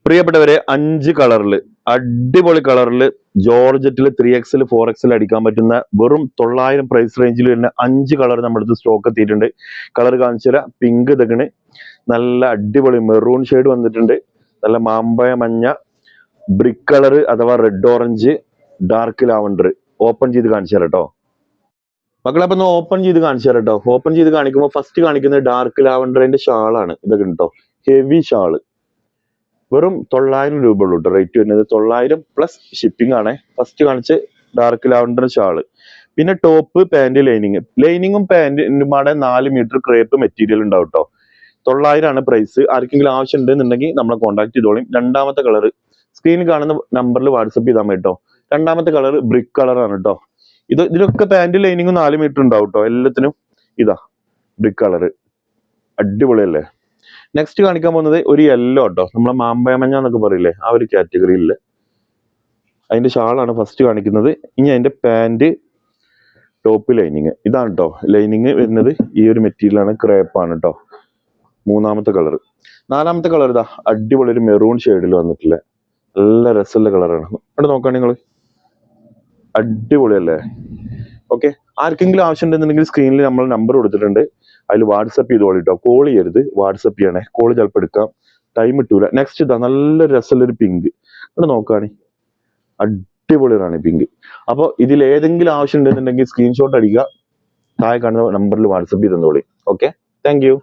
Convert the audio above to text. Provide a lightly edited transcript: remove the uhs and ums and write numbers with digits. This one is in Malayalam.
പ്രിയപ്പെട്ടവരെ 5 കളറിൽ അടിപൊളി കളറിൽ ജോർജറ്റിൽ 3XL 4XL അടിക്കാൻ പറ്റുന്ന വെറും 900 പ്രൈസ് റേഞ്ചിൽ വരുന്ന 5 കളർ നമ്മുടെ അടുത്ത് സ്റ്റോക്ക് എത്തിയിട്ടുണ്ട്. കളർ കാണിച്ചു തരാം. പിങ്ക് ഇതൊക്കെ നല്ല അടിപൊളി മെറൂൺ ഷെയ്ഡ് വന്നിട്ടുണ്ട്. നല്ല മാമ്പഴ മഞ്ഞ, ബ്രിക്ക് കളർ അഥവാ red orange, dark lavender. Open ചെയ്ത് കാണിച്ചു തരാം കേട്ടോ മക്കളെ. അപ്പൊ ഒന്ന് ഓപ്പൺ ചെയ്ത് കാണിച്ചു തരാം കേട്ടോ. ഓപ്പൺ ചെയ്ത് കാണിക്കുമ്പോൾ ഫസ്റ്റ് കാണിക്കുന്നത് ഡാർക്ക് ലാവണ്ടറിന്റെ ഷാളാണ്. ഇതൊക്കെ കേട്ടോ, ഹെവി ഷാള്. വെറും 900 രൂപ ഉള്ളൂ കേട്ടോ റേറ്റ് വരുന്നത്. 900 പ്ലസ് ഷിപ്പിംഗ് ആണ്. ഫസ്റ്റ് കാണിച്ച് ഡാർക്ക് ലാവണ്ടർ ഷാള്. പിന്നെ ടോപ്പ്, പാന്റ്, ലൈനിങ്ങും പാന്റിനും 4 മീറ്റർ ക്രേപ്പ് മെറ്റീരിയൽ ഉണ്ടാവും കേട്ടോ. 900 ആണ് പ്രൈസ്. ആർക്കെങ്കിലും ആവശ്യം ഉണ്ടെന്നുണ്ടെങ്കിൽ നമ്മളെ കോൺടാക്ട് ചെയ്തോളും. രണ്ടാമത്തെ കളർ സ്ക്രീനിൽ കാണുന്ന നമ്പറിൽ വാട്സപ്പ് ചെയ്താൽ മതി കേട്ടോ. രണ്ടാമത്തെ കളർ ബ്രിക്ക് കളറാണ് കേട്ടോ. ഇതിലൊക്കെ പാന്റ് ലൈനിങ്ങും 4 മീറ്റർ ഉണ്ടാവും കേട്ടോ. എല്ലാത്തിനും ഇതാ ബ്രിക്ക് കളർ, അടിപൊളിയല്ലേ. നെക്സ്റ്റ് കാണിക്കാൻ പോകുന്നത് ഒരു യെല്ലോ കേട്ടോ, നമ്മളെ മാമ്പഴമഞ്ഞ എന്നൊക്കെ പറയില്ലേ, ആ ഒരു കാറ്റഗറിയിൽ അതിന്റെ ഷാളാണ് ഫസ്റ്റ് കാണിക്കുന്നത്. ഇനി അതിന്റെ പാന്റ്, ടോപ്പ്, ലൈനിങ്. ഇതാണ് കേട്ടോ ലൈനിങ് വരുന്നത്. ഈ ഒരു മെറ്റീരിയലാണ്, ക്രേപ്പാണ് കേട്ടോ. മൂന്നാമത്തെ കളർ. നാലാമത്തെ കളർ ഇതാ അടിപൊളി ഒരു മെറൂൺ ഷെയ്ഡിൽ വന്നിട്ടുള്ള നല്ല രസമുള്ള കളറാണ്. അവിടെ നോക്കുകയാണെങ്കിൽ നിങ്ങൾ അടിപൊളിയല്ലേ. ഓക്കെ, ആർക്കെങ്കിലും ആവശ്യം ഉണ്ടെന്നുണ്ടെങ്കിൽ സ്ക്രീനിൽ നമ്മൾ നമ്പർ കൊടുത്തിട്ടുണ്ട്, അതിൽ വാട്സപ്പ് ചെയ്തോളി കേട്ടോ. കോൾ ചെയ്യരുത്, വാട്സപ്പ് ചെയ്യണേ. കോൾ ചിലപ്പോൾ എടുക്കാം, ടൈം കിട്ടൂല. നെക്സ്റ്റ് ഇതാ നല്ല രസമുള്ളൊരു പിങ്ക്. അവിടെ നോക്കുകയാണെങ്കിൽ അടിപൊളിയാണ് പിങ്ക്. അപ്പോൾ ഇതിൽ ഏതെങ്കിലും ആവശ്യം ഉണ്ടെന്നുണ്ടെങ്കിൽ സ്ക്രീൻഷോട്ട് അടിക്കുക, താഴെ കാണുന്ന നമ്പറിൽ വാട്സപ്പ് ചെയ്ത് തന്നോളി. Okay, thank you.